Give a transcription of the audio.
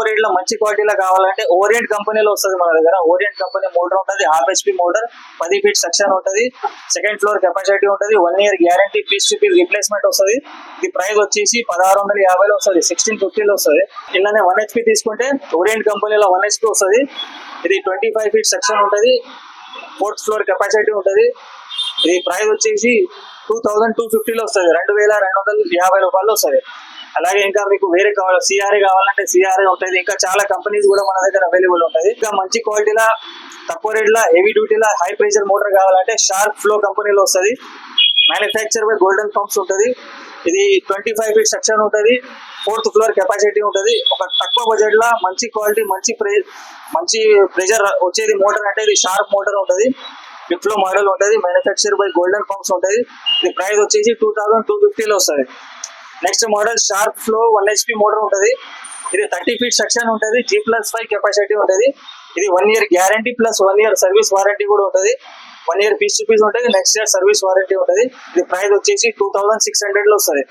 తక్కువ రేట్ లో మంచి క్వాలిటీలో కావాలంటే ఓరియంట్ కంపెనీలో వస్తుంది మన దగ్గర. ఓరియంట్ కంపెనీ మోటార్ ఉంటుంది, half HP motor, 10 feet section ఉంటుంది, సెకండ్ ఫ్లోర్ కెపాసిటీ ఉంటుంది, 1 year guarantee, piece to piece replacement వస్తుంది. ఇది ప్రైస్ వచ్చేసి 1650 వస్తుంది, 1650 వస్తుంది. ఇలానే 1 HP తీసుకుంటే ఓరియంట్ కంపెనీలో 1 HP వస్తుంది. ఇది 25 feet సెక్షన్ ఉంటుంది, 4th ఫ్లోర్ కెపాసిటీ ఉంటుంది. ఇది ప్రైస్ వచ్చేసి 2250 వస్తుంది, 2250 వస్తుంది. అలాగే ఇంకా మీకు వేరే కావాలి, CRA కావాలంటే CRA ఉంటుంది. ఇంకా చాలా కంపెనీస్ కూడా మన దగ్గర అవైలబుల్ ఉంటుంది. ఇంకా మంచి క్వాలిటీలా తక్కువ రేట్ లా హెవీ డ్యూటీలా హై ప్రెషర్ మోటార్ కావాలంటే షార్ప్ ఫ్లో కంపెనీలో వస్తుంది. మ్యానుఫ్యాక్చర్ బై గోల్డెన్ పంప్స్ ఉంటుంది. ఇది 25 feet సెక్షన్ ఉంటుంది, 4th ఫ్లోర్ కెపాసిటీ ఉంటుంది. ఒక తక్కువ బడ్జెట్ లా మంచి క్వాలిటీ మంచి ప్రెషర్ వచ్చేది మోటార్ అంటే ఇది షార్ప్ మోటార్ ఉంటుంది. ఫ్లో మోడల్ ఉంటుంది, మ్యానుఫ్యాక్చర్ బై గోల్డెన్ పంప్స్ ఉంటుంది. ఇది ప్రైస్ వచ్చేసి 2250 వస్తుంది. Next model sharp flow 1 HP motor ఉంటుంది. ఇది 30 feet సెక్షన్ ఉంటుంది, G+5 కెపాసిటీ ఉంటుంది. ఇది 1 year guarantee plus 1 year service warranty కూడా ఉంటుంది. 1 year పీస్ టు పీస్ ఉంటుంది, నెక్స్ట్ ఇయర్ సర్వీస్ వారంటీ ఉంటుంది. ఇది ప్రైస్ వచ్చేసి 2600 వస్తుంది.